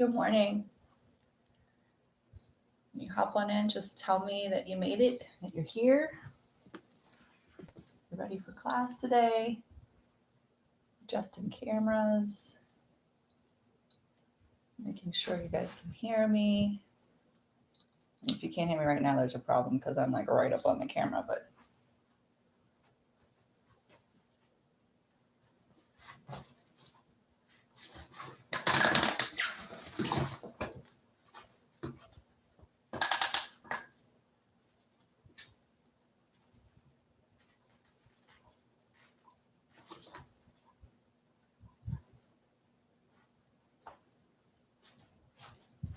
Good morning. When you hop on in, just tell me that you made it, that you're here. You're ready for class today. Adjusting cameras. Making sure you guys can hear me. If you can't hear me right now, there's a problem because I'm like right up on the camera, but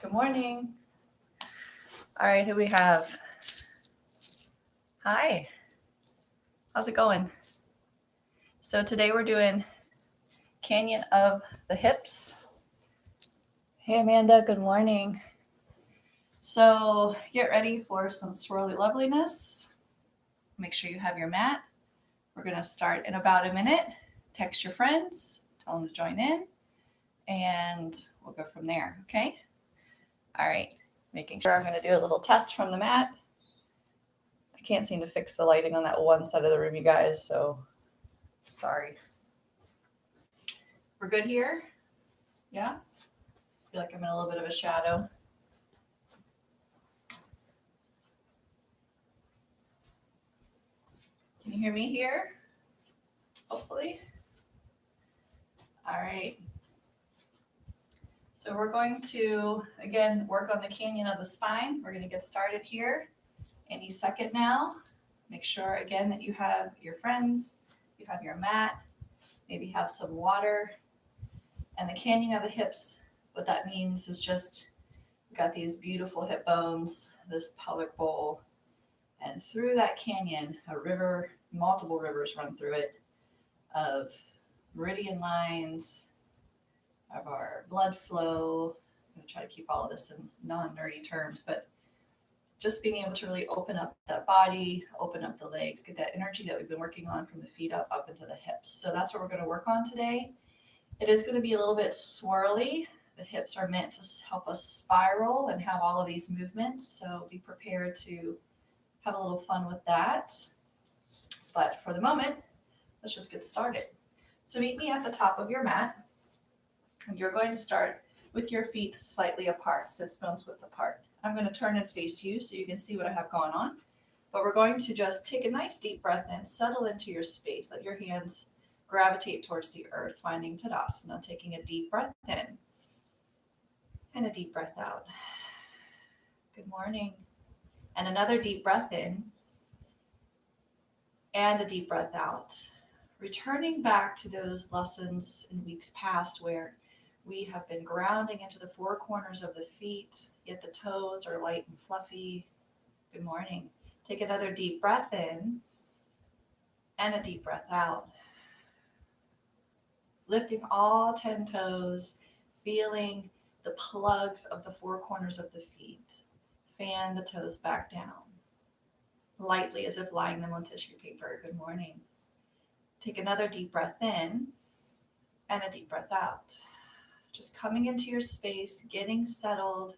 good morning. All right, who we have? Hi. How's it going? So today we're doing Canyon of the Hips. Hey Amanda, good morning. So get ready for some swirly loveliness. Make sure you have your mat. We're going to start in about a minute. Text your friends, tell them to join in, and we'll go from there, okay? All right, making sure I'm going to do a little test from the mat. I can't seem to fix the lighting on that one side of the room, you guys, so sorry. We're good here? Yeah? I feel like I'm in a little bit of a shadow. Can you hear me here? Hopefully. All right. So we're going to, again, work on the canyon of the spine. We're going to get started here any second now. Make sure, again, that you have your friends, you have your mat, maybe have some water. And the canyon of the hips, what that means is just, we've got these beautiful hip bones, this pelvic bowl, and through that canyon, a river, multiple rivers run through it of meridian lines, of our blood flow. I'm going to try to keep all of this in non-nerdy terms, but just being able to really open up that body, open up the legs, get that energy that we've been working on from the feet up into the hips. So that's what we're going to work on today. It is going to be a little bit swirly. The hips are meant to help us spiral and have all of these movements. So be prepared to have a little fun with that. But for the moment, let's just get started. So meet me at the top of your mat. And you're going to start with your feet slightly apart, sits bones width apart. I'm going to turn and face you so you can see what I have going on. But we're going to just take a nice deep breath in, settle into your space. Let your hands gravitate towards the earth, finding Tadasana. Taking a deep breath in and a deep breath out. Good morning. And another deep breath in and a deep breath out. Returning back to those lessons in weeks past where we have been grounding into the four corners of the feet, yet the toes are light and fluffy. Good morning. Take another deep breath in and a deep breath out. Lifting all 10 toes, feeling the plugs of the four corners of the feet. Fan the toes back down, lightly as if lying them on tissue paper. Good morning. Take another deep breath in and a deep breath out. Just coming into your space, getting settled.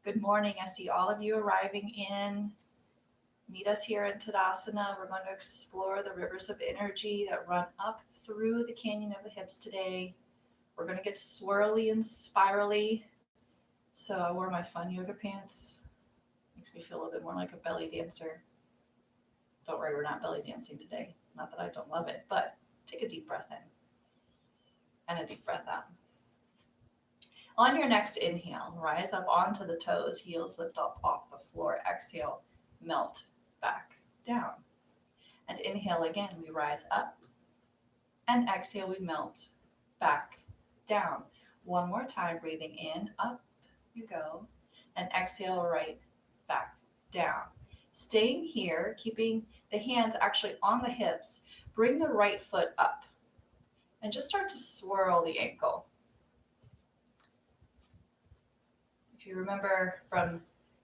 Good morning. I see all of you arriving in. Meet us here in Tadasana. We're going to explore the rivers of energy that run up through the canyon of the hips today. We're going to get swirly and spirally. So I wore my fun yoga pants. Makes me feel a little bit more like a belly dancer. Don't worry, we're not belly dancing today. Not that I don't love it, but take a deep breath in and a deep breath out. On your next inhale, rise up onto the toes, heels lift up off the floor. Exhale, melt back down. And inhale again, we rise up. And exhale, we melt back down. One more time, breathing in, up you go. And exhale, right back down. Staying here, keeping the hands actually on the hips. Bring the right foot up. And just start to swirl the ankle. If you remember from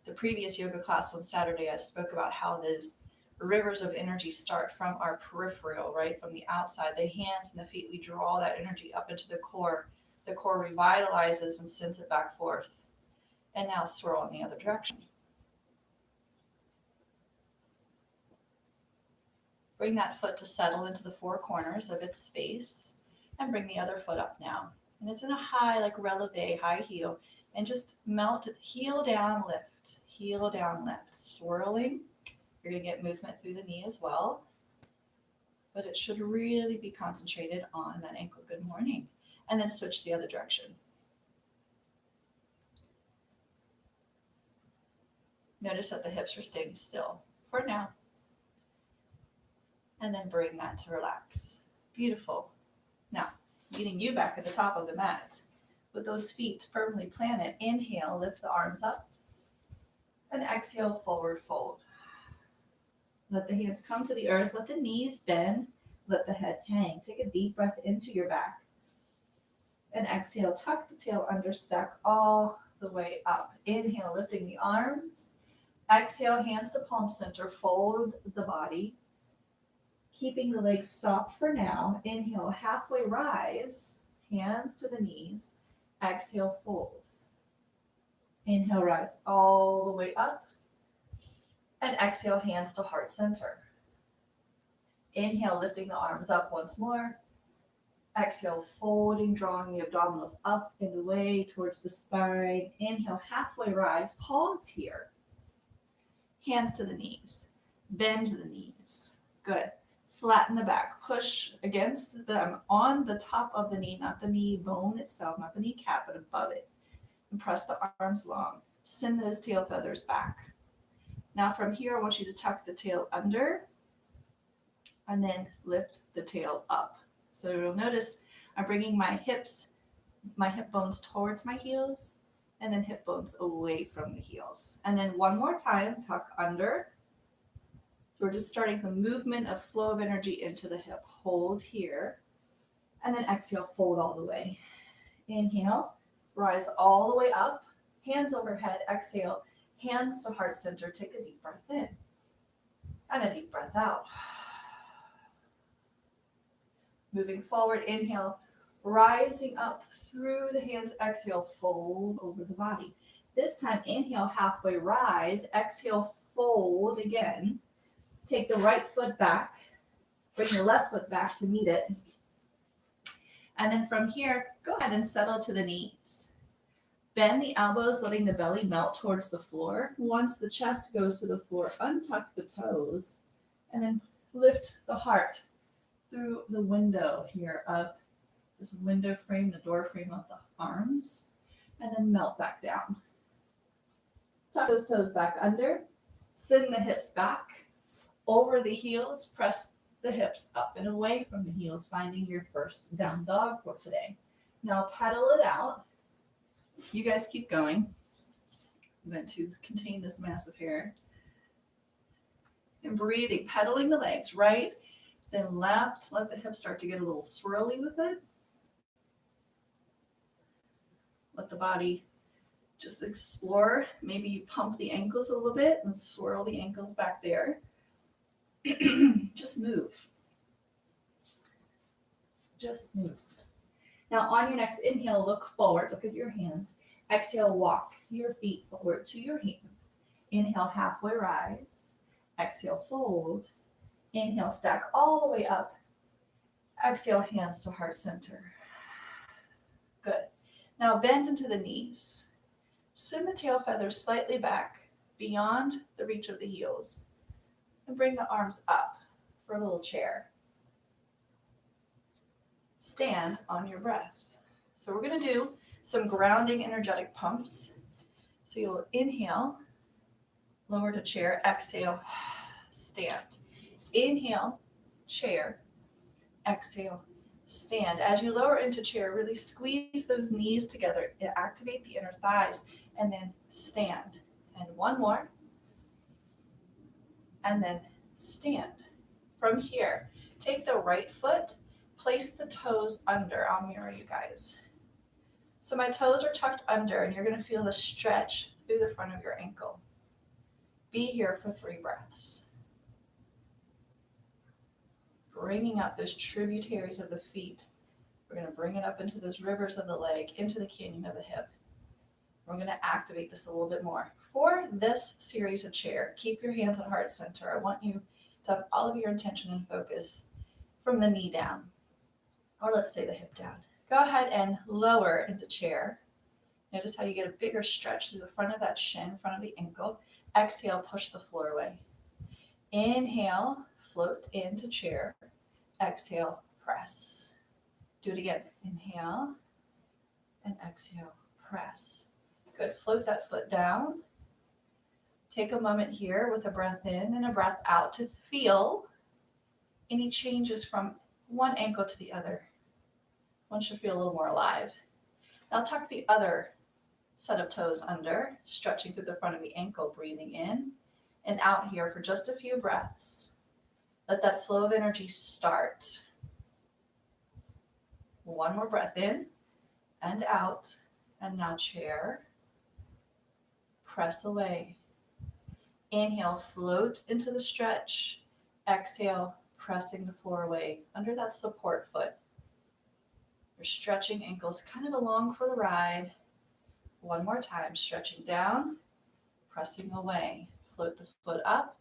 the previous yoga class on Saturday, I spoke about how those rivers of energy start from our peripheral, right? From the outside, the hands and the feet, we draw that energy up into the core. The core revitalizes and sends it back forth. And now swirl in the other direction. Bring that foot to settle into the four corners of its space and bring the other foot up now. And it's in a high, like releve, high heel. And just melt, heel down, lift, swirling. You're going to get movement through the knee as well. But it should really be concentrated on that ankle. Good morning. And then switch the other direction. Notice that the hips are staying still for now. And then bring that to relax. Beautiful. Now, meeting you back at the top of the mat with those feet firmly planted. Inhale, lift the arms up. And exhale, forward fold. Let the hands come to the earth. Let the knees bend. Let the head hang. Take a deep breath into your back. And exhale, tuck the tail under, stack all the way up. Inhale, lifting the arms. Exhale, hands to palm center. Fold the body. Keeping the legs soft for now. Inhale, halfway rise. Hands to the knees. Exhale, fold. Inhale, rise all the way up. And exhale, hands to heart center. Inhale, lifting the arms up once more. Exhale, folding, drawing the abdominals up and away towards the spine. Inhale, halfway rise. Pause here. Hands to the knees. Bend the knees. Good. Flatten the back. Push against them on the top of the knee, not the knee bone itself, not the kneecap, but above it. And press the arms long. Send those tail feathers back. Now from here, I want you to tuck the tail under and then lift the tail up. So you'll notice I'm bringing my hip bones towards my heels and then hip bones away from the heels. And then one more time, tuck under. So we're just starting the movement of flow of energy into the hip. Hold here. And then exhale, fold all the way. Inhale, rise all the way up. Hands overhead, exhale. Hands to heart center. Take a deep breath in. And a deep breath out. Moving forward, inhale, rising up through the hands. Exhale, fold over the body. This time, inhale, halfway rise. Exhale, fold again. Take the right foot back. Bring the left foot back to meet it. And then from here, go ahead and settle to the knees. Bend the elbows, letting the belly melt towards the floor. Once the chest goes to the floor, untuck the toes. And then lift the heart through the window here of this window frame, the door frame of the arms. And then melt back down. Tuck those toes back under. Send the hips back. Over the heels, press the hips up and away from the heels, finding your first down dog for today. Now pedal it out. You guys keep going. I'm going to contain this massive hair. And breathing, pedaling the legs, right, then left. Let the hips start to get a little swirly with it. Let the body just explore. Maybe you pump the ankles a little bit and swirl the ankles back there. Just move. Just move. Now on your next inhale, look forward. Look at your hands. Exhale, walk your feet forward to your hands. Inhale, halfway rise. Exhale, fold. Inhale, stack all the way up. Exhale, hands to heart center. Good. Now bend into the knees. Send the tail feathers slightly back beyond the reach of the heels. And bring the arms up for a little chair. Stand on your breath. So we're going to do some grounding energetic pumps. So you'll inhale, lower to chair, exhale, stand. Inhale, chair, exhale, stand. As you lower into chair, really squeeze those knees together, activate the inner thighs, and then stand. And one more. And then stand. From here, take the right foot, place the toes under. I'll mirror you guys. So my toes are tucked under, and you're going to feel the stretch through the front of your ankle. Be here for 3 breaths. Bringing up those tributaries of the feet We're going to bring it up into those rivers of the leg, into the canyon of the hip. We're going to activate this a little bit more. For this series of chair, keep your hands at heart center. I want you to have all of your intention and focus from the knee down, or let's say the hip down. Go ahead and lower into chair. Notice how you get a bigger stretch through the front of that shin, front of the ankle. Exhale, push the floor away. Inhale, float into chair. Exhale, press. Do it again. Inhale and exhale, press. Good. Float that foot down. Take a moment here with a breath in and a breath out to feel any changes from one ankle to the other. One should feel a little more alive. Now tuck the other set of toes under, stretching through the front of the ankle, breathing in and out here for just a few breaths. Let that flow of energy start. One more breath in and out, and now chair. Press away. Inhale, float into the stretch. Exhale, pressing the floor away under that support foot. You're stretching ankles kind of along for the ride. One more time, stretching down, pressing away. Float the foot up,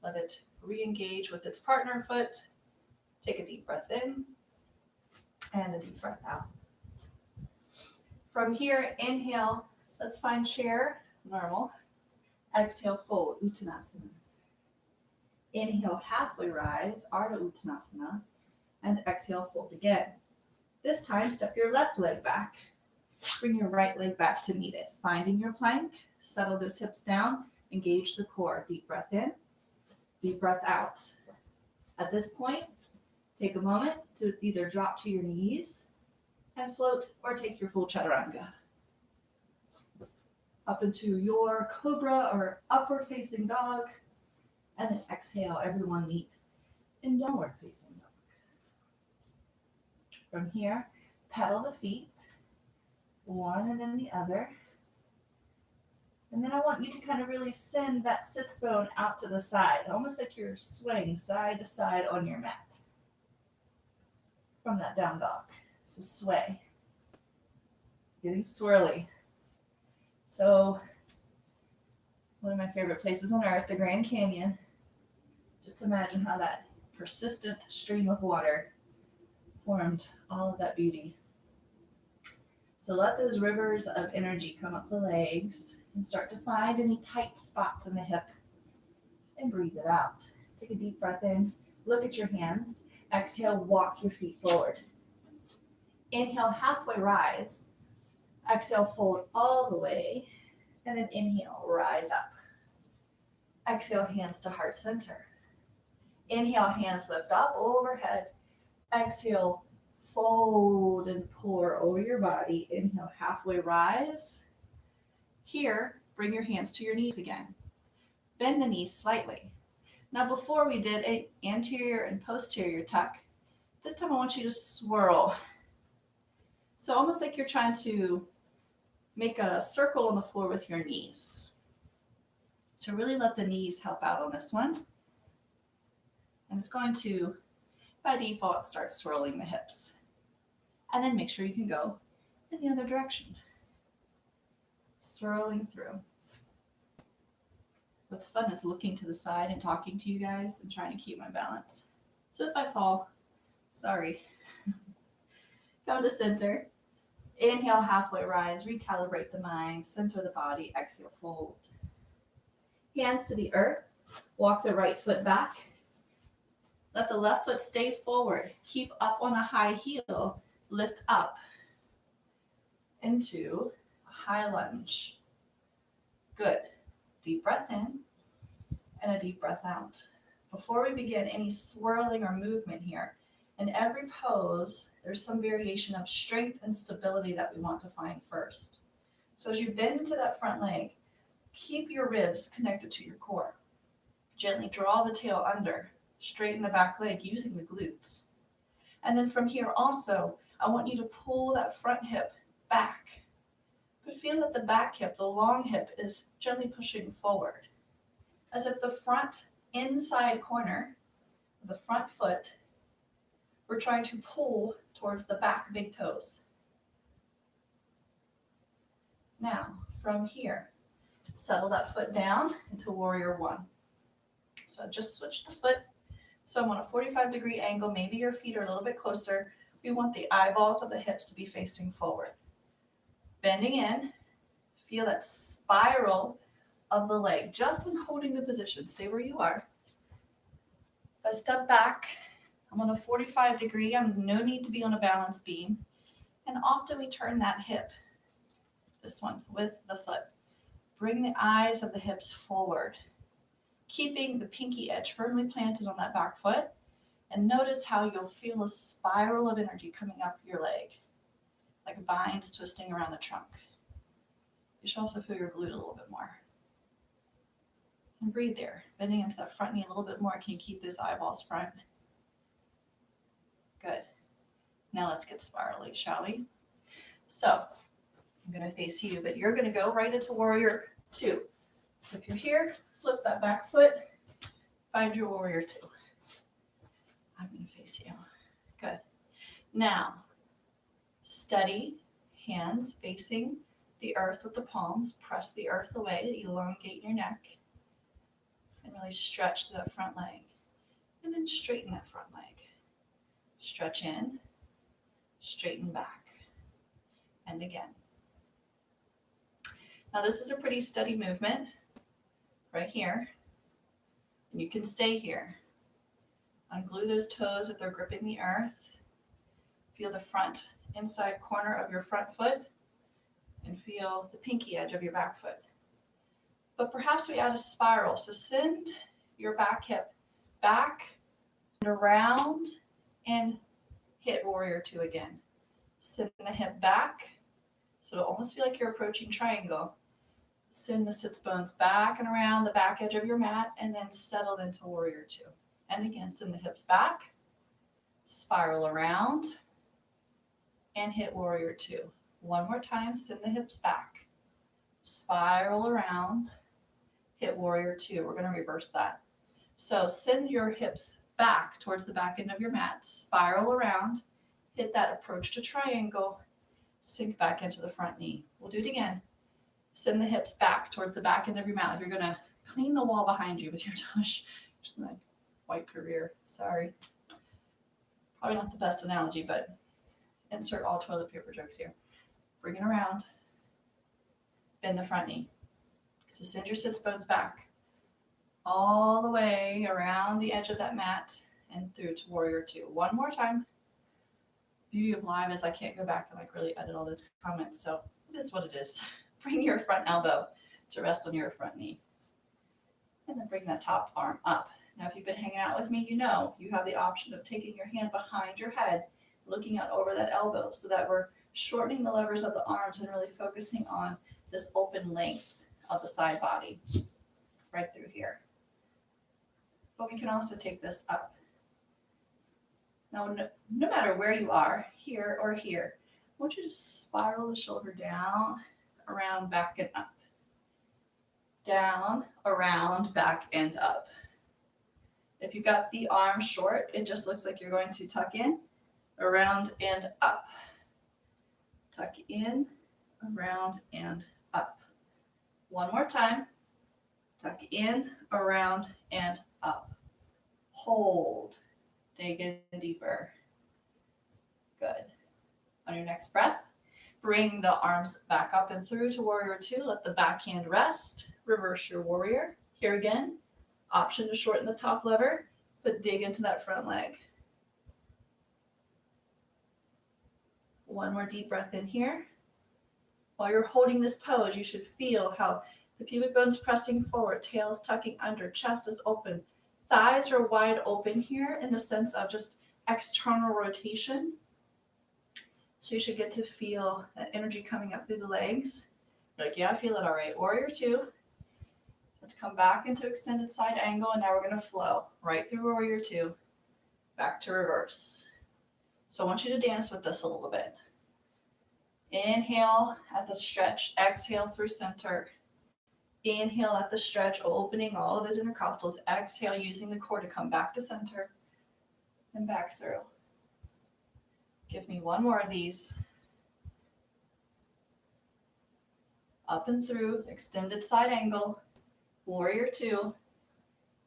let it re-engage with its partner foot. Take a deep breath in and a deep breath out. From here, inhale, let's find chair, normal. Exhale, fold, Uttanasana. Inhale, halfway rise, Ardha Uttanasana, and exhale, fold again. This time, step your left leg back. Bring your right leg back to meet it. Finding your plank, settle those hips down, engage the core. Deep breath in, deep breath out. At this point, take a moment to either drop to your knees and float, or take your full chaturanga. Up into your cobra or upward facing dog, and then exhale, everyone meet in downward facing dog. From here, pedal the feet, one and then the other. And then I want you to kind of really send that sits bone out to the side, almost like you're swaying side to side on your mat from that down dog. So sway, getting swirly. So one of my favorite places on earth, the Grand Canyon. Just imagine how that persistent stream of water formed all of that beauty. So let those rivers of energy come up the legs and start to find any tight spots in the hip and breathe it out. Take a deep breath in, look at your hands. Exhale, walk your feet forward. Inhale, halfway rise. Exhale, fold all the way. And then inhale, rise up. Exhale, hands to heart center. Inhale, hands lift up overhead. Exhale, fold and pour over your body. Inhale, halfway rise. Here, bring your hands to your knees again. Bend the knees slightly. Now before we did an anterior and posterior tuck, this time I want you to swirl. So almost like you're trying to make a circle on the floor with your knees. So really let the knees help out on this one. And it's going to, by default, start swirling the hips. And then make sure you can go in the other direction. Swirling through. What's fun is looking to the side and talking to you guys and trying to keep my balance. So if I fall, sorry. Come to center. Inhale, halfway rise, recalibrate the mind, center the body, exhale, fold. Hands to the earth, walk the right foot back. Let the left foot stay forward. Keep up on a high heel, lift up into a high lunge. Good. Deep breath in and a deep breath out. Before we begin any swirling or movement here, in every pose, there's some variation of strength and stability that we want to find first. So as you bend into that front leg, keep your ribs connected to your core. Gently draw the tail under, straighten the back leg using the glutes. And then from here also, I want you to pull that front hip back. But feel that the back hip, the long hip, is gently pushing forward. As if the front inside corner of the front foot, we're trying to pull towards the back big toes. Now, from here, settle that foot down into warrior one. So just switch the foot. So I'm on a 45-degree angle. Maybe your feet are a little bit closer. We want the eyeballs of the hips to be facing forward. Bending in, feel that spiral of the leg, just in holding the position. Stay where you are. I step back. I'm on a 45-degree. I'm no need to be on a balance beam. And often we turn that hip, this one, with the foot. Bring the eyes of the hips forward, keeping the pinky edge firmly planted on that back foot. And notice how you'll feel a spiral of energy coming up your leg, like vines twisting around the trunk. You should also feel your glute a little bit more. And breathe there, bending into that front knee a little bit more. Can you keep those eyeballs front? Good. Now let's get spirally, shall we? So I'm going to face you, but you're going to go right into warrior two. So if you're here, flip that back foot, find your warrior two. I'm going to face you. Good. Now, steady, hands facing the earth with the palms. Press the earth away, elongate your neck, and really stretch that front leg. And then straighten that front leg. Stretch in, straighten back, and again. Now this is a pretty steady movement right here, and you can stay here. Unglue those toes if they're gripping the earth. Feel the front inside corner of your front foot, and feel the pinky edge of your back foot. But perhaps we add a spiral, so send your back hip back and around, and hit warrior two again. Send the hip back, so it'll almost feel like you're approaching triangle. Send the sits bones back and around the back edge of your mat, and then settle into warrior two. And again, send the hips back, spiral around, and hit warrior two. One more time, send the hips back, spiral around, hit warrior two. We're going to reverse that. So send your hips back towards the back end of your mat, spiral around, hit that approach to triangle, sink back into the front knee. We'll do it again. Send the hips back towards the back end of your mat. Like you're going to clean the wall behind you with your tush. Just like wipe your rear. Sorry. Probably not the best analogy, but insert all toilet paper jokes here. Bring it around. Bend the front knee. So send your sits bones back all the way around the edge of that mat and through to warrior two. One more time. Beauty of live is I can't go back and like really edit all those comments. So it is what it is. Bring your front elbow to rest on your front knee. And then bring that top arm up. Now, if you've been hanging out with me, you know you have the option of taking your hand behind your head, looking out over that elbow so that we're shortening the levers of the arms and really focusing on this open length of the side body right through here. But we can also take this up. Now, no matter where you are, here or here, I want you to spiral the shoulder down, around, back, and up. Down, around, back, and up. If you've got the arm short, it just looks like you're going to tuck in, around, and up. Tuck in, around, and up. One more time. Tuck in, around, and up. Hold. Dig in deeper. Good. On your next breath, bring the arms back up and through to warrior two. Let the backhand rest. Reverse your warrior. Here again, option to shorten the top lever, but dig into that front leg. One more deep breath in here. While you're holding this pose, you should feel how the pubic bone's pressing forward, tail's tucking under, chest is open. Thighs are wide open here in the sense of just external rotation. So you should get to feel that energy coming up through the legs. You're like, yeah, I feel it all right. Warrior two. Let's come back into extended side angle, and now we're going to flow right through warrior two, back to reverse. So I want you to dance with this a little bit. Inhale at the stretch, exhale through center. Inhale at the stretch, opening all of those intercostals. Exhale, using the core to come back to center and back through. Give me one more of these. Up and through, extended side angle, warrior two,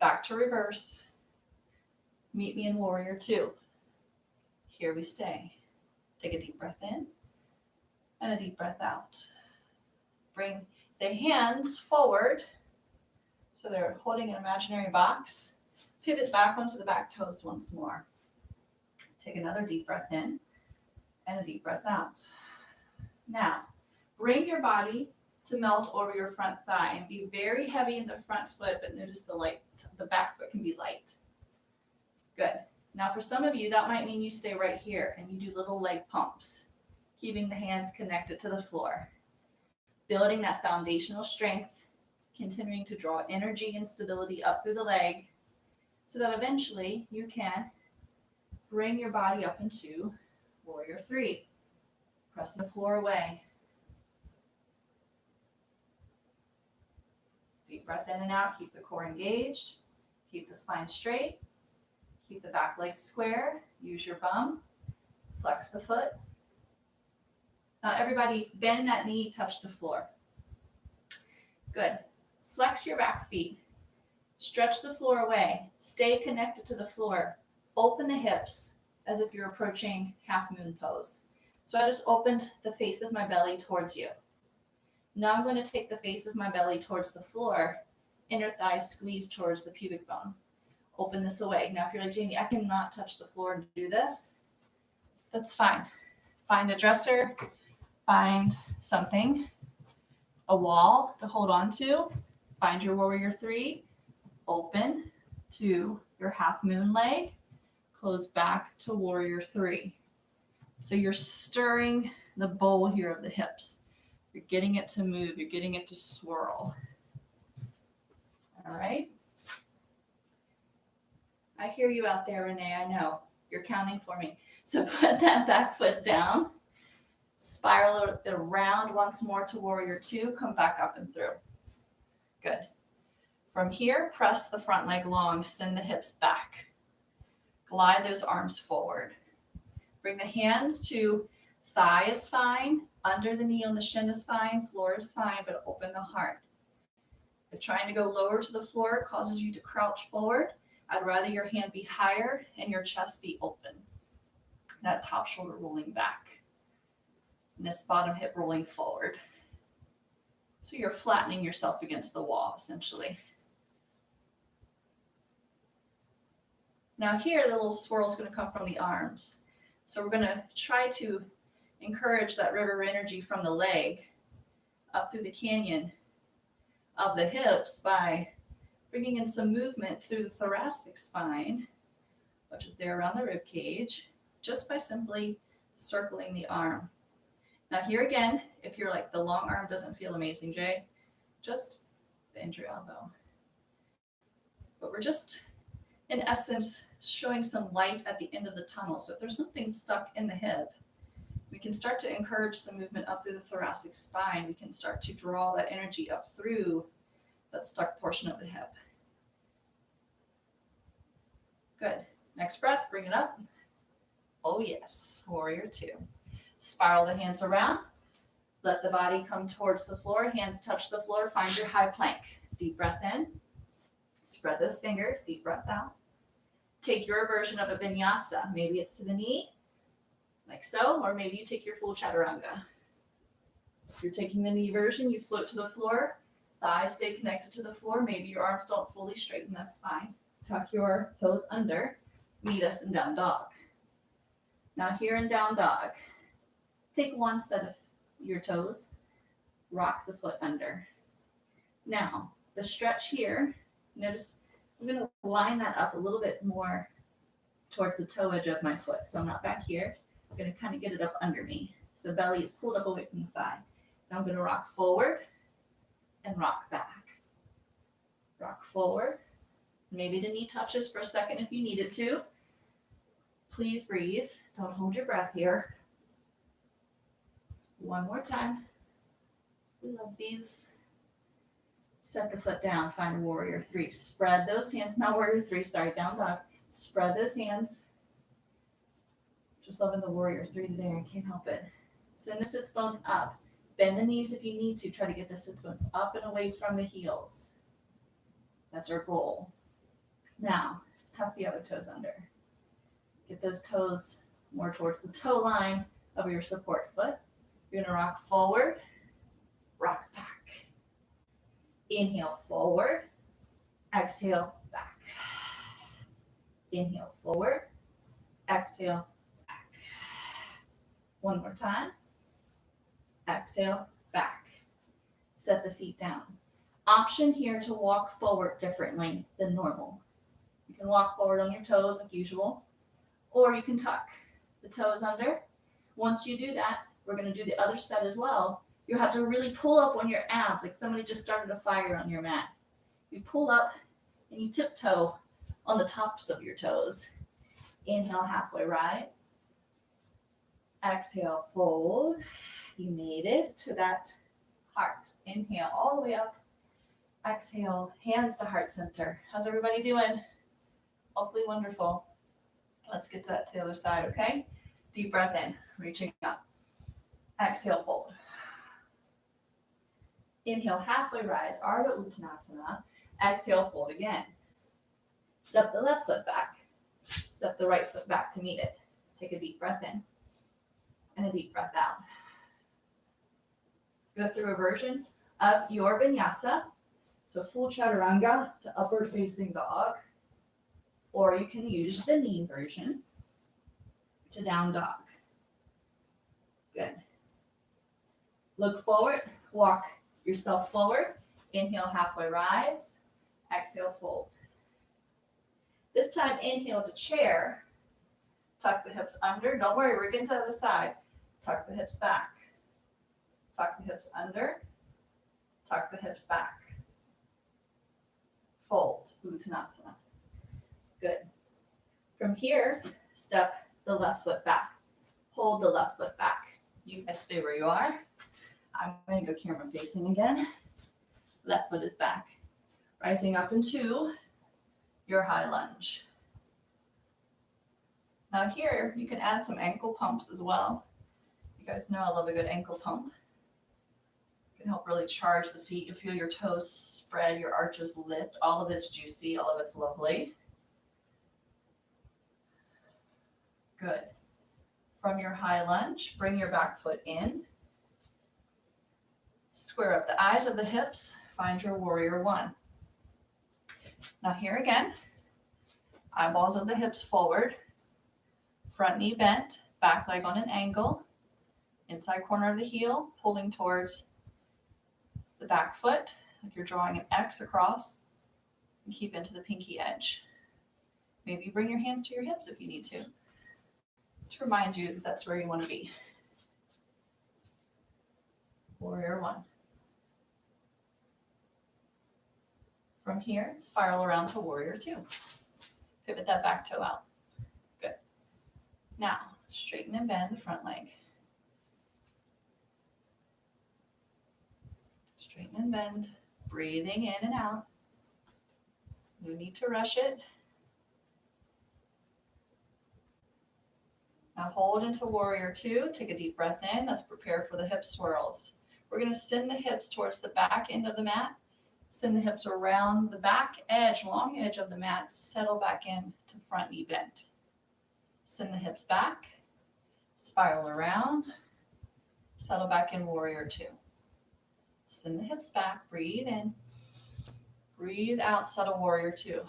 back to reverse. Meet me in warrior two. Here we stay. Take a deep breath in and a deep breath out. Bring the hands forward so they're holding an imaginary box. Pivot back onto the back toes once more. Take another deep breath in and a deep breath out. Now, bring your body to melt over your front thigh and be very heavy in the front foot, but notice the back foot can be light. Good. Now for some of you, that might mean you stay right here and you do little leg pumps, keeping the hands connected to the floor, building that foundational strength, continuing to draw energy and stability up through the leg so that eventually you can bring your body up into warrior three. Press the floor away. Deep breath in and out. Keep the core engaged. Keep the spine straight. Keep the back leg square. Use your bum. Flex the foot. Now everybody bend that knee, touch the floor. Good. Flex your back feet. Stretch the floor away. Stay connected to the floor. Open the hips as if you're approaching half moon pose. So I just opened the face of my belly towards you. Now I'm going to take the face of my belly towards the floor. Inner thighs squeeze towards the pubic bone. Open this away. Now if you're like, Jamie, I cannot touch the floor and do this, that's fine. Find a dresser, find something, a wall to hold on to. Find your warrior three. Open to your half moon leg. Close back to warrior three. So you're stirring the bowl here of the hips. You're getting it to move. You're getting it to swirl. All right. I hear you out there, Renee. I know. You're counting for me. So put that back foot down. Spiral it around once more to warrior two. Come back up and through. Good. From here, press the front leg long. Send the hips back. Glide those arms forward. Bring the hands to thigh is fine. Under the knee on the shin is fine. Floor is fine, but open the heart. If trying to go lower to the floor causes you to crouch forward, I'd rather your hand be higher and your chest be open. That top shoulder rolling back. And this bottom hip rolling forward. So you're flattening yourself against the wall, essentially. Now here, the little swirl is going to come from the arms. So we're going to try to encourage that river energy from the leg up through the canyon of the hips by bringing in some movement through the thoracic spine, which is there around the rib cage, just by simply circling the arm. Now here again, if you're like the long arm doesn't feel amazing, Jay, just bend your elbow. But we're just, in essence, showing some light at the end of the tunnel. So if there's something stuck in the hip, we can start to encourage some movement up through the thoracic spine. We can start to draw that energy up through that stuck portion of the hip. Good. Next breath, bring it up. Oh yes, warrior two. Spiral the hands around. Let the body come towards the floor. Hands touch the floor. Find your high plank. Deep breath in. Spread those fingers. Deep breath out. Take your version of a vinyasa. Maybe it's to the knee, like so, or maybe you take your full chaturanga. If you're taking the knee version, you float to the floor. Thighs stay connected to the floor. Maybe your arms don't fully straighten. That's fine. Tuck your toes under. Meet us in down dog. Now here in down dog, take one set of your toes. Rock the foot under. Now, the stretch here, notice I'm going to line that up a little bit more towards the toe edge of my foot. So I'm not back here. I'm going to kind of get it up under me. So belly is pulled up away from the thigh. Now I'm going to rock forward and rock back. Rock forward. Maybe the knee touches for a second if you need it to. Please breathe. Don't hold your breath here. One more time. We love these. Set the foot down. Find warrior three. Spread those hands. Not warrior three. Sorry, down dog. Spread those hands. Just loving the warrior three today. I can't help it. Send the sits bones up. Bend the knees if you need to. Try to get the sits bones up and away from the heels. That's our goal. Now, tuck the other toes under. Get those toes more towards the toe line of your support foot. You're going to rock forward, rock back. Inhale forward, exhale back. Inhale forward, exhale back. One more time. Exhale back. Set the feet down. Option here to walk forward differently than normal. You can walk forward on your toes like usual, or you can tuck the toes under. Once you do that, we're going to do the other side as well. You have to really pull up on your abs like somebody just started a fire on your mat. You pull up and you tiptoe on the tops of your toes. Inhale, halfway rise. Exhale, fold. You made it to that heart. Inhale all the way up. Exhale, hands to heart center. How's everybody doing? Hopefully wonderful. Let's get that to the other side, okay? Deep breath in, reaching up. Exhale, fold. Inhale, halfway rise, Ardha Uttanasana. Exhale, fold again. Step the left foot back. Step the right foot back to meet it. Take a deep breath in and a deep breath out. Go through a version of your vinyasa. So full chaturanga to upward facing dog. Or you can use the knee version to down dog. Good. Look forward, walk yourself forward. Inhale, halfway rise. Exhale, fold. This time, inhale to chair. Tuck the hips under. Don't worry, we're getting to the other side. Tuck the hips back. Tuck the hips under. Tuck the hips back. Fold, Uttanasana. Good. From here, step the left foot back. Hold the left foot back. You guys stay where you are. I'm going to go camera facing again. Left foot is back. Rising up into your high lunge. Now here, you can add some ankle pumps as well. You guys know I love a good ankle pump. It can help really charge the feet. You feel your toes spread, your arches lift. All of it's juicy, all of it's lovely. Good. From your high lunge, bring your back foot in. Square up the eyes of the hips. Find your warrior one. Now here again, eyeballs of the hips forward. Front knee bent, back leg on an angle. Inside corner of the heel, pulling towards the back foot, like you're drawing an X across. And keep into the pinky edge. Maybe bring your hands to your hips if you need to remind you that that's where you want to be. Warrior one. From here, spiral around to warrior two. Pivot that back toe out. Good. Now, straighten and bend the front leg. Straighten and bend, breathing in and out. No need to rush it. Now hold into warrior two. Take a deep breath in. Let's prepare for the hip swirls. We're going to send the hips towards the back end of the mat. Send the hips around the back edge, long edge of the mat. Settle back in to front knee bent. Send the hips back. Spiral around. Settle back in warrior two. Send the hips back. Breathe in. Breathe out. Settle warrior two.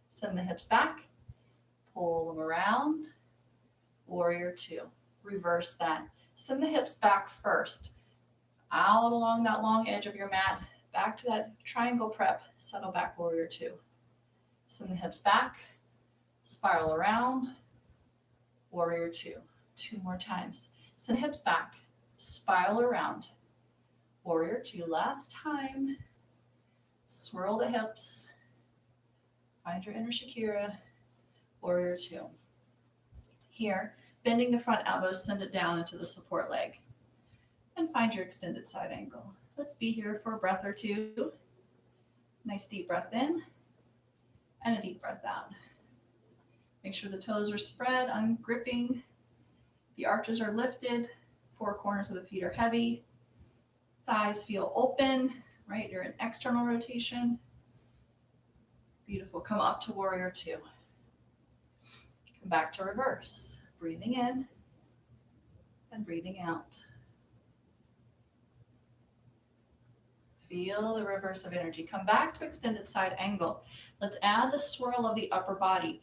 Send the hips back. Pull them around. Warrior two. Reverse that. Send the hips back first. Out along that long edge of your mat. Back to that triangle prep. Settle back, warrior two. Send the hips back. Spiral around. Warrior two. Two more times. Send the hips back. Spiral around. Warrior two. Last time. Swirl the hips. Find your inner Shakira. Warrior two. Here, bending the front elbows, send it down into the support leg. And find your extended side angle. Let's be here for a breath or two. Nice deep breath in and a deep breath out. Make sure the toes are spread, ungripping. The arches are lifted. Four corners of the feet are heavy. Thighs feel open, right? You're in external rotation. Beautiful. Come up to warrior two. Come back to reverse. Breathing in and breathing out. Feel the reverse of energy. Come back to extended side angle. Let's add the swirl of the upper body.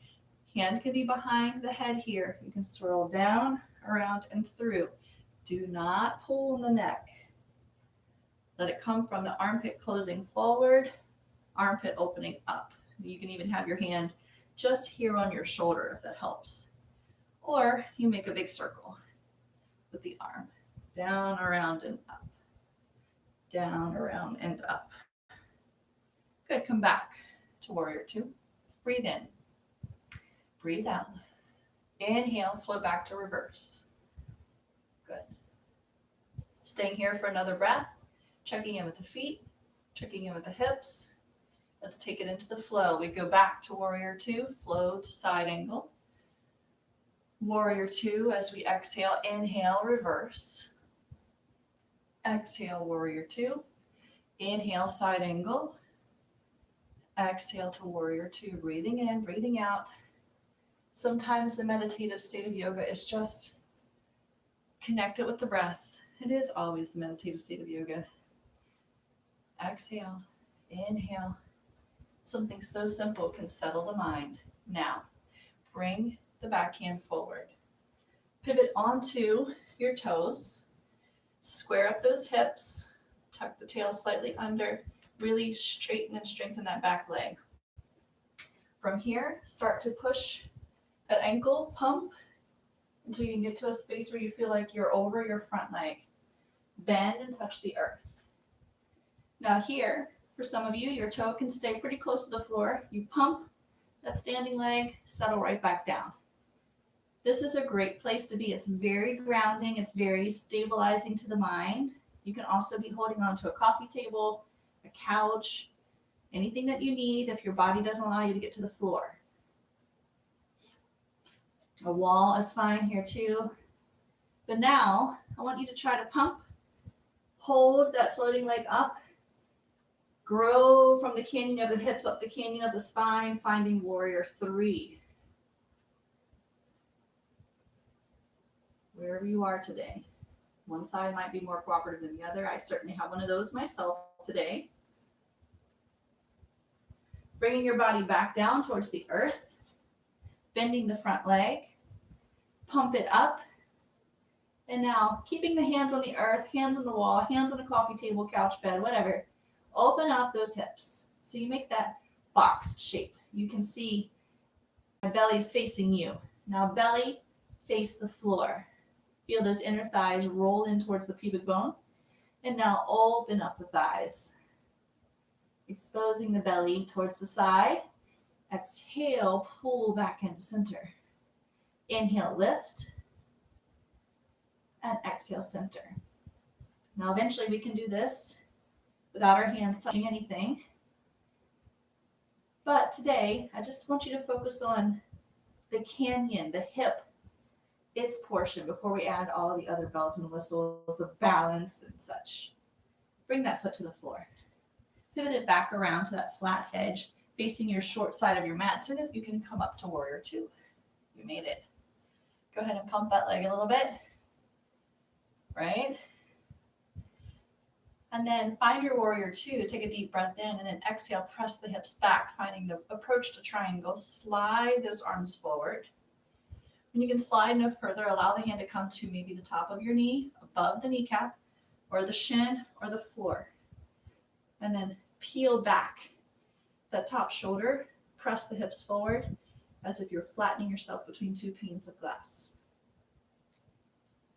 Hand can be behind the head here. You can swirl down, around, and through. Do not pull in the neck. Let it come from the armpit closing forward, armpit opening up. You can even have your hand just here on your shoulder if that helps. Or you make a big circle with the arm. Down, around, and up. Down, around, and up. Good, come back to warrior two. Breathe in. Breathe out. Inhale, flow back to reverse. Good. Staying here for another breath. Checking in with the feet. Checking in with the hips. Let's take it into the flow. We go back to warrior two, flow to side angle. Warrior two, as we exhale, inhale, reverse. Exhale, warrior two. Inhale, side angle. Exhale to warrior two, breathing in, breathing out. Sometimes the meditative state of yoga is just connected with the breath. It is always the meditative state of yoga. Exhale, inhale. Something so simple can settle the mind. Now, bring the backhand forward. Pivot onto your toes. Square up those hips. Tuck the tail slightly under. Really straighten and strengthen that back leg. From here, start to push that ankle, pump, until you can get to a space where you feel like you're over your front leg. Bend and touch the earth. Now here, for some of you, your toe can stay pretty close to the floor. You pump that standing leg, settle right back down. This is a great place to be. It's very grounding. It's very stabilizing to the mind. You can also be holding on to a coffee table, a couch, anything that you need if your body doesn't allow you to get to the floor. A wall is fine here too. But now I want you to try to pump, hold that floating leg up, grow from the canyon of the hips up the canyon of the spine, finding warrior three. Wherever you are today. One side might be more cooperative than the other. I certainly have one of those myself today. Bringing your body back down towards the earth, bending the front leg, pump it up. And now keeping the hands on the earth, hands on the wall, hands on the coffee table, couch, bed, whatever. Open up those hips. So you make that box shape. You can see my belly is facing you. Now belly, face the floor. Feel those inner thighs roll in towards the pubic bone. And now open up the thighs. Exposing the belly towards the side. Exhale, pull back into center. Inhale, lift. And exhale, center. Now eventually we can do this without our hands touching anything. But today, I just want you to focus on the canyon, the hip, its portion before we add all the other bells and whistles of balance and such. Bring that foot to the floor. Pivot it back around to that flat edge, facing your short side of your mat so that you can come up to warrior two. You made it. Go ahead and pump that leg a little bit. Right? And then find your warrior two. Take a deep breath in and then exhale, press the hips back, finding the approach to triangle. Slide those arms forward. When you can slide no further, allow the hand to come to maybe the top of your knee, above the kneecap, or the shin, or the floor. And then peel back that top shoulder, press the hips forward as if you're flattening yourself between two panes of glass.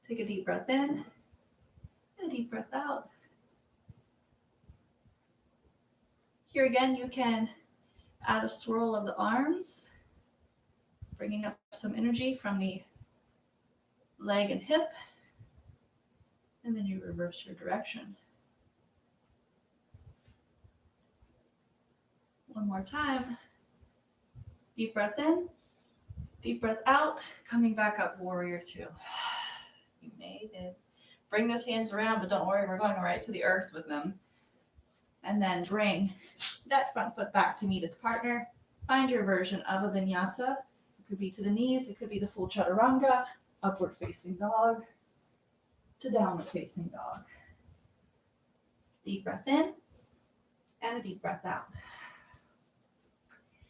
Take a deep breath in and a deep breath out. Here again, you can add a swirl of the arms, bringing up some energy from the leg and hip, and then you reverse your direction. One more time. Deep breath in, Deep breath out, coming back up, warrior two. You made it. Bring those hands around, but don't worry, we're going right to the earth with them. And then bring that front foot back to meet its partner. Find your version of a vinyasa. It could be to the knees, it could be the full chaturanga, upward facing dog, to downward facing dog. Deep breath in and a deep breath out.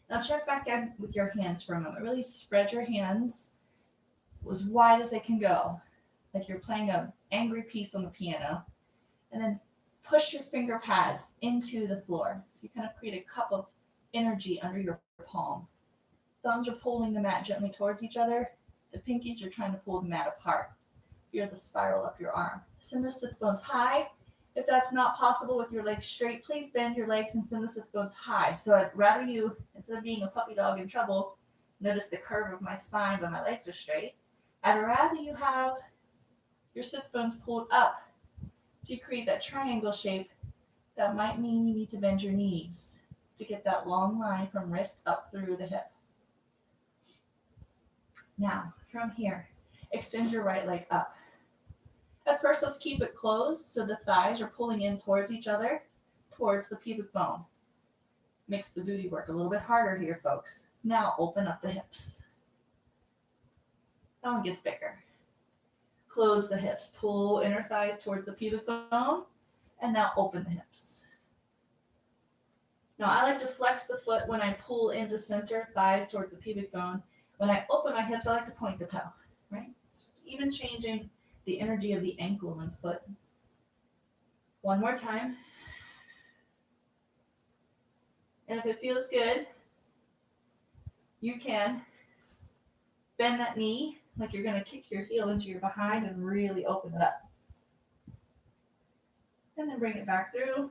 Now check back in with your hands for a moment. Really spread your hands as wide as they can go, like you're playing an angry piece on the piano. And then push your finger pads into the floor. So you kind of create a cup of energy under your palm. Thumbs are pulling the mat gently towards each other. The pinkies are trying to pull the mat apart. Feel the spiral up your arm. Send those sits bones high. If that's not possible with your legs straight, please bend your legs and send the sits bones high. So I'd rather you, instead of being a puppy dog in trouble, notice the curve of my spine, but my legs are straight. I'd rather you have your sits bones pulled up. So you create that triangle shape. That might mean you need to bend your knees to get that long line from wrist up through the hip. Now, from here, extend your right leg up. At first, let's keep it closed so the thighs are pulling in towards each other, towards the pubic bone. Makes the booty work a little bit harder here, folks. Now, open up the hips. That one gets bigger. Close the hips. Pull inner thighs towards the pubic bone, and now open the hips. Now, I like to flex the foot when I pull into center, thighs towards the pubic bone. When I open my hips, I like to point the toe, right? So even changing the energy of the ankle and foot. One more time. And if it feels good, you can bend that knee like you're going to kick your heel into your behind and really open it up. And then bring it back through.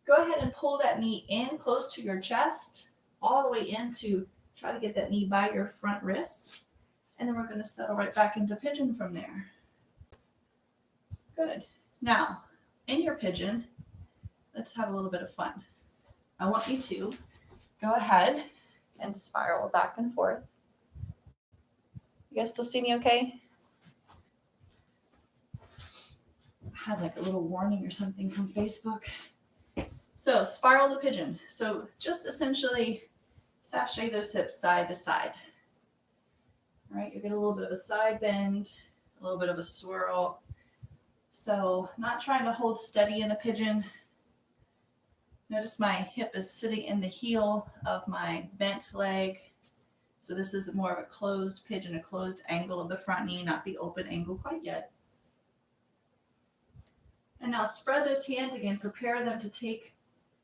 Go ahead and pull that knee in close to your chest, all the way in to try to get that knee by your front wrist. And then we're going to settle right back into pigeon from there. Good. Now, in your pigeon, let's have a little bit of fun. I want you to go ahead and spiral back and forth. You guys still see me okay? I had like a little warning or something from Facebook. So spiral the pigeon. So just essentially sashay those hips side to side. All right, you get a little bit of a side bend, a little bit of a swirl. So not trying to hold steady in a pigeon. Notice my hip is sitting in the heel of my bent leg. So this is more of a closed pigeon, a closed angle of the front knee, not the open angle quite yet. And now spread those hands again. Prepare them to take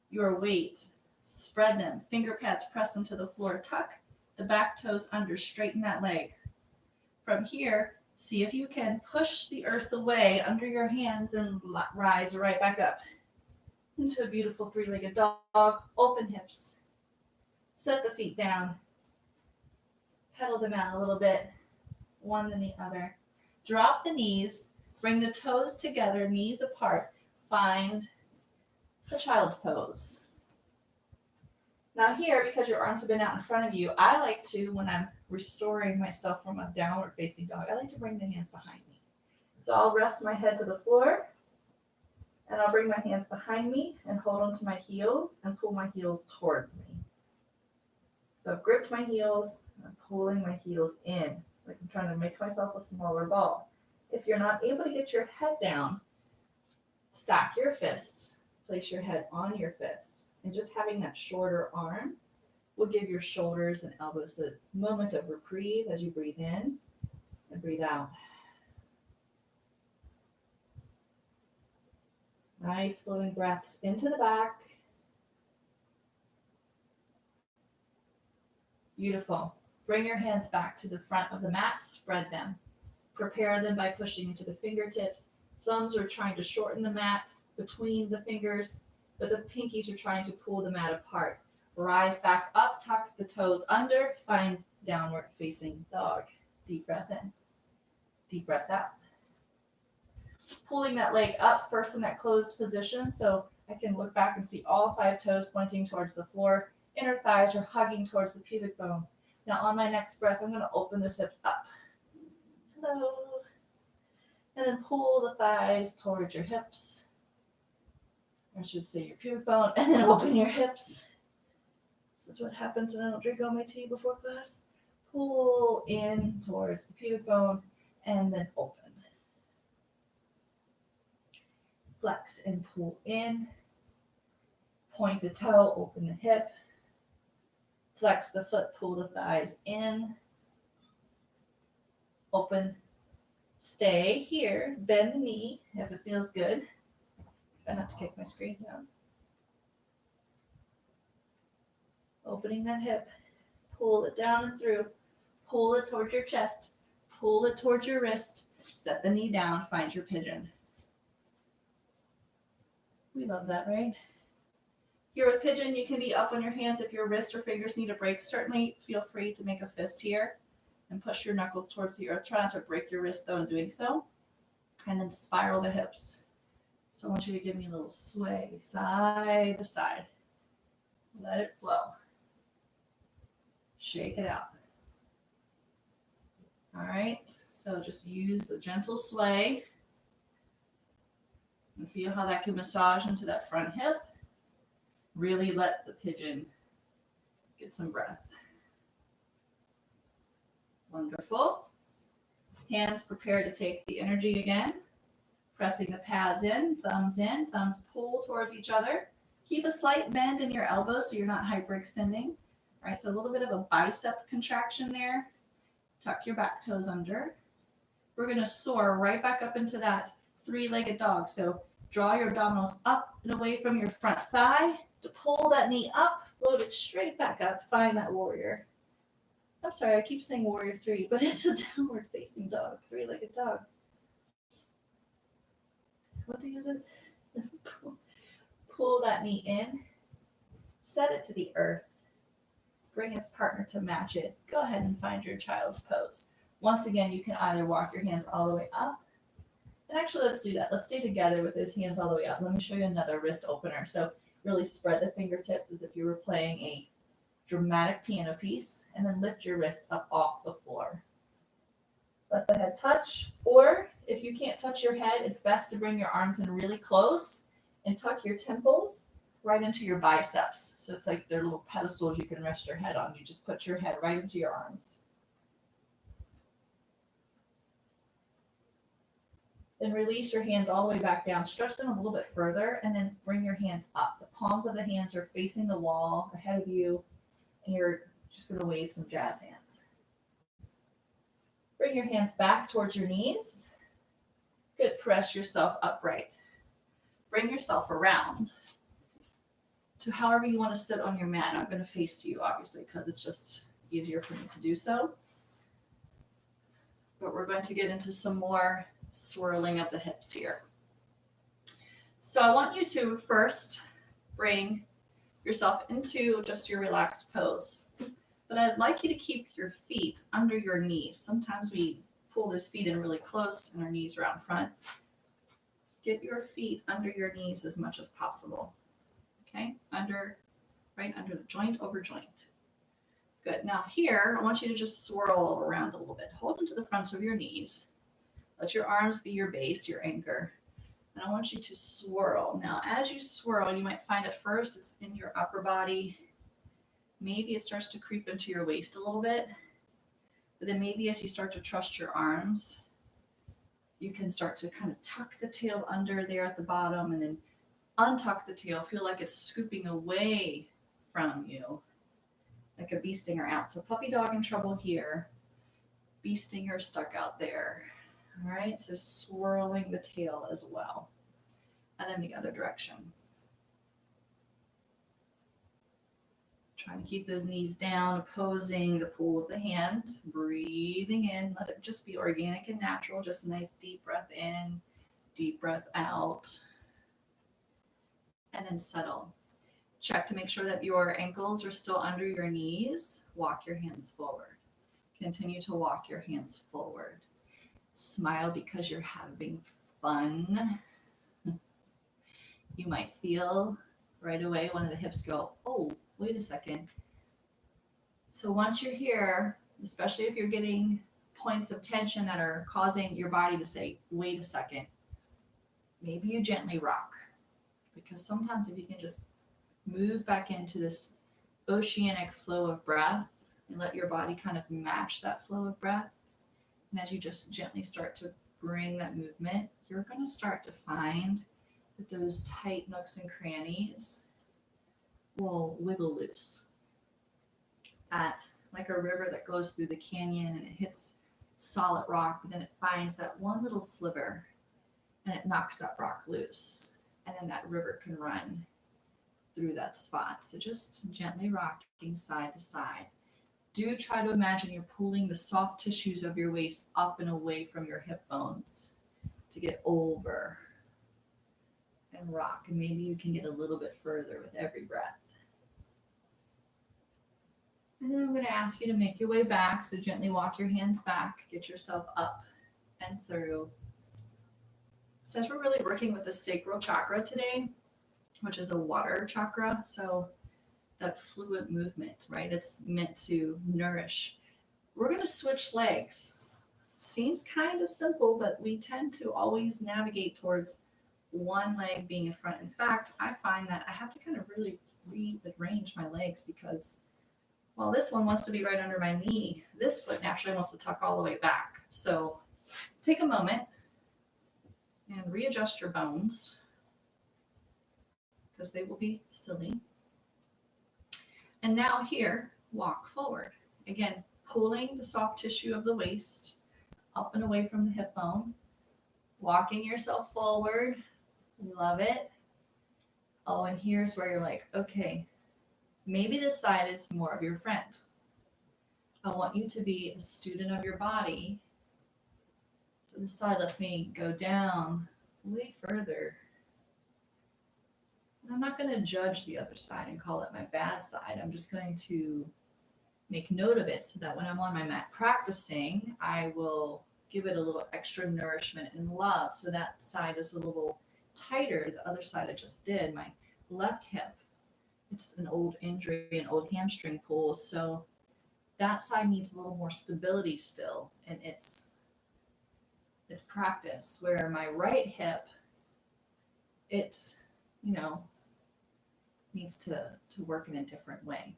your weight. Spread them. Finger pads, press them to the floor. Tuck the back toes under. Straighten that leg. From here, see if you can push the earth away under your hands and rise right back up into a beautiful three-legged dog. Open hips. Set the feet down. Pedal them out a little bit. One then the other. Drop the knees. Bring the toes together, knees apart. Find the child's pose. Now here, because your arms have been out in front of you, I like to, when I'm restoring myself from a downward facing dog, I like to bring the hands behind me. So I'll rest my head to the floor, and I'll bring my hands behind me and hold onto my heels and pull my heels towards me. So I've gripped my heels, and I'm pulling my heels in, like I'm trying to make myself a smaller ball. If you're not able to get your head down, stack your fists, place your head on your fists, and just having that shorter arm will give your shoulders and elbows a moment of reprieve as you breathe in and breathe out. Nice flowing breaths into the back. Beautiful. Bring your hands back to the front of the mat, spread them. Prepare them by pushing into the fingertips. Thumbs are trying to shorten the mat between the fingers, but the pinkies are trying to pull the mat apart. Rise back up, tuck the toes under, find downward facing dog. Deep breath in, deep breath out. Pulling that leg up first in that closed position so I can look back and see all 5 toes pointing towards the floor. Inner thighs are hugging towards the pubic bone. Now on my next breath, I'm going to open those hips up. Hello. And then pull the thighs towards your hips. I should say your pubic bone. And then open your hips. This is what happens when I don't drink all my tea before class. Pull in towards the pubic bone and then open. Flex and pull in. Point the toe, open the hip. Flex the foot, pull the thighs in. Open. Stay here. Bend the knee if it feels good. Try not to kick my screen down. Opening that hip. Pull it down and through. Pull it towards your chest. Pull it towards your wrist. Set the knee down. Find your pigeon. We love that, right? Here with pigeon, you can be up on your hands if your wrist or fingers need a break. Certainly feel free to make a fist here and push your knuckles towards the earth. Try not to break your wrist though in doing so. And then spiral the hips. So I want you to give me a little sway, side to side. Let it flow. Shake it out. All right, so just use a gentle sway. And feel how that can massage into that front hip. Really let the pigeon get some breath. Wonderful. Hands prepare to take the energy again. Pressing the pads in, thumbs pull towards each other. Keep a slight bend in your elbows so you're not hyperextending. All right, so a little bit of a bicep contraction there. Tuck your back toes under. We're going to soar right back up into that three-legged dog. So draw your abdominals up and away from your front thigh to pull that knee up, float it straight back up. Find that warrior. I'm sorry, I keep saying warrior three, but it's a downward facing dog, three-legged dog. What thing is it? Pull that knee in. Set it to the earth. Bring its partner to match it. Go ahead and find your child's pose. Once again, you can either walk your hands all the way up. And actually, let's do that. Let's stay together with those hands all the way up. Let me show you another wrist opener. So really spread the fingertips as if you were playing a dramatic piano piece. And then lift your wrist up off the floor. Let the head touch. Or if you can't touch your head, it's best to bring your arms in really close and tuck your temples right into your biceps. So it's like they're little pedestals you can rest your head on. You just put your head right into your arms. Then release your hands all the way back down. Stretch them a little bit further and then bring your hands up. The palms of the hands are facing the wall ahead of you, and you're just going to wave some jazz hands. Bring your hands back towards your knees. Good. Press yourself upright. Bring yourself around to however you want to sit on your mat. I'm going to face you, obviously, because it's just easier for me to do so. But we're going to get into some more swirling of the hips here. So I want you to first bring yourself into just your relaxed pose. But I'd like you to keep your feet under your knees. Sometimes we pull those feet in really close and our knees are out in front. Get your feet under your knees as much as possible. Okay, right under the joint, over joint. Good. Now here, I want you to just swirl around a little bit. Hold them to the fronts of your knees. Let your arms be your base, your anchor. And I want you to swirl. Now, as you swirl, you might find at first it's in your upper body. Maybe it starts to creep into your waist a little bit. But then maybe as you start to trust your arms, you can start to kind of tuck the tail under there at the bottom and then untuck the tail. Feel like it's scooping away from you, like a bee stinger out. So puppy dog in trouble here. Bee stinger stuck out there. All right, so swirling the tail as well. And then the other direction. Trying to keep those knees down, opposing the pull of the hand. Breathing in, let it just be organic and natural. Just a nice deep breath in, deep breath out. And then settle. Check to make sure that your ankles are still under your knees. Walk your hands forward. Continue to walk your hands forward. Smile because you're having fun. You might feel right away one of the hips go, oh, wait a second. So once you're here, especially if you're getting points of tension that are causing your body to say, wait a second, maybe you gently rock. Because sometimes if you can just move back into this oceanic flow of breath and let your body kind of match that flow of breath, and as you just gently start to bring that movement, you're going to start to find that those tight nooks and crannies will wiggle loose. At like a river that goes through the canyon and it hits solid rock, but then it finds that one little sliver and it knocks that rock loose. And then that river can run through that spot. So just gently rocking side to side. Do try to imagine you're pulling the soft tissues of your waist up and away from your hip bones to get over and rock. And maybe you can get a little bit further with every breath. And then I'm going to ask you to make your way back. So gently walk your hands back, get yourself up and through. Since we're really working with the sacral chakra today, which is a water chakra, so that fluid movement, right? It's meant to nourish. We're going to switch legs. Seems kind of simple, but we tend to always navigate towards one leg being in front. In fact, I find that I have to kind of really rearrange my legs because while this one wants to be right under my knee, this foot naturally wants to tuck all the way back. So take a moment and readjust your bones because they will be silly. And now here, walk forward. Again, pulling the soft tissue of the waist up and away from the hip bone, walking yourself forward. Love it. Oh, and here's where you're like, okay, maybe this side is more of your friend. I want you to be a student of your body. So this side lets me go down way further. And I'm not going to judge the other side and call it my bad side. I'm just going to make note of it so that when I'm on my mat practicing, I will give it a little extra nourishment and love. So that side is a little tighter. The other side I just did, my left hip, it's an old injury, an old hamstring pull. So that side needs a little more stability still. And it's practice, where my right hip, it's, needs to work in a different way.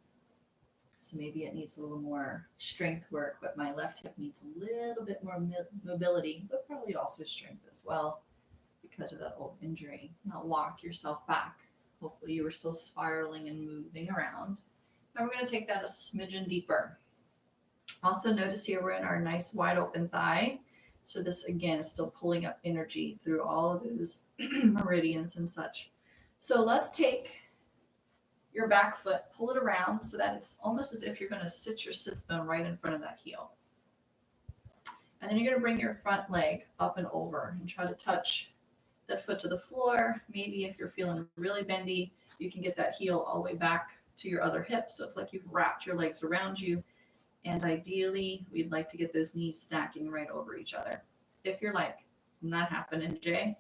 So maybe it needs a little more strength work, but my left hip needs a little bit more mobility, but probably also strength as well because of that old injury. Now walk yourself back. Hopefully you were still spiraling and moving around. And we're going to take that a smidgen deeper. Also notice here we're in our nice wide open thigh. So this again is still pulling up energy through all of those meridians and such. So let's take your back foot, pull it around so that it's almost as if you're going to sit your sits bone right in front of that heel. And then you're going to bring your front leg up and over and try to touch that foot to the floor. Maybe if you're feeling really bendy, you can get that heel all the way back to your other hip. So it's like you've wrapped your legs around you. And ideally, we'd like to get those knees stacking right over each other. If you're like, not happening, Jay,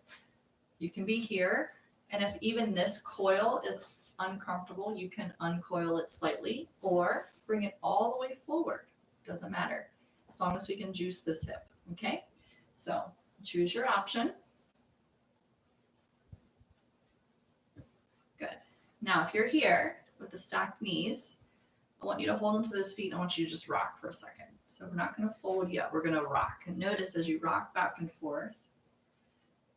you can be here. And if even this coil is uncomfortable, you can uncoil it slightly or bring it all the way forward. Doesn't matter, as long as we can juice this hip. Okay, so choose your option. Good. Now if you're here with the stacked knees, I want you to hold onto those feet. I want you to just rock for a second. So we're not going to fold yet, we're going to rock. And notice as you rock back and forth,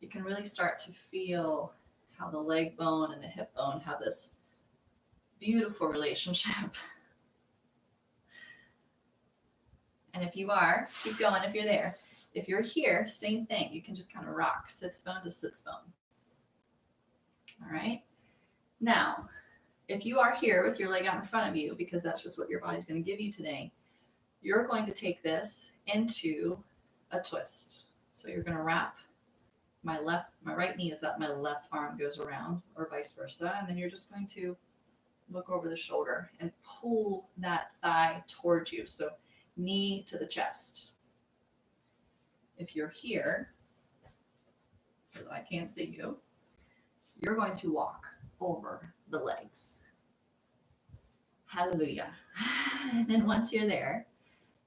you can really start to feel how the leg bone and the hip bone have this beautiful relationship. And if you are, keep going if you're there. If you're here, same thing. You can just kind of rock sits bone to sits bone. All right. Now, if you are here with your leg out in front of you, because that's just what your body's going to give you today, you're going to take this into a twist. So you're going to wrap my right knee is up, my left arm goes around, or vice versa. And then you're just going to look over the shoulder and pull that thigh towards you. So knee to the chest. If you're here, because I can't see you, you're going to walk over the legs. Hallelujah. And then once you're there,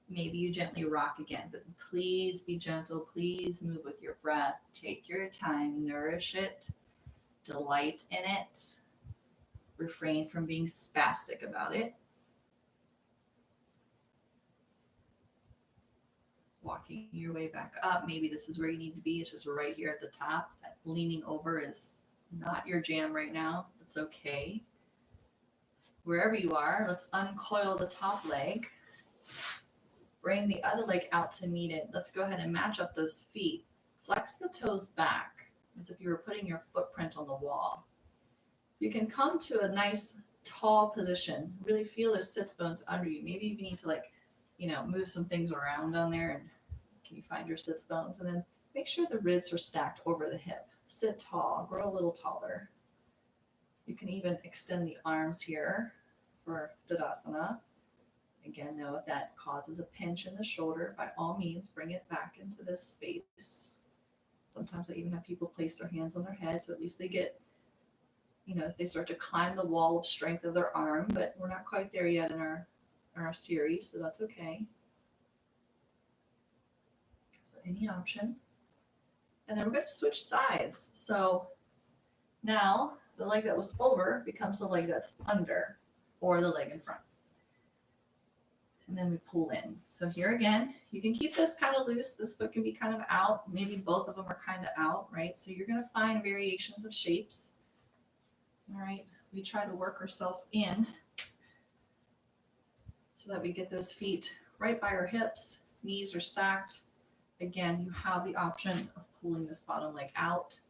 maybe you gently rock again, but please be gentle. Please move with your breath. Take your time, nourish it, delight in it, refrain from being spastic about it. Walking your way back up. Maybe this is where you need to be. It's just right here at the top. That leaning over is not your jam right now. It's okay. Wherever you are, let's uncoil the top leg. Bring the other leg out to meet it. Let's go ahead and match up those feet. Flex the toes back as if you were putting your footprint on the wall. You can come to a nice tall position. Really feel those sits bones under you. Maybe you need to move some things around down there, and can you find your sits bones? And then make sure the ribs are stacked over the hip. Sit tall, grow a little taller. You can even extend the arms here for Tadasana. Again, though, if that causes a pinch in the shoulder, by all means, bring it back into this space. Sometimes I even have people place their hands on their head, so at least they get, if they start to climb the wall of strength of their arm, but we're not quite there yet in our series, so that's okay. So any option. And then we're going to switch sides. So now the leg that was over becomes the leg that's under, or the leg in front. And then we pull in. So here again, you can keep this kind of loose. This foot can be kind of out. Maybe both of them are kind of out, right? So you're going to find variations of shapes. All right. We try to work ourselves in so that we get those feet right by our hips. Knees are stacked. Again, you have the option of pulling this bottom leg out,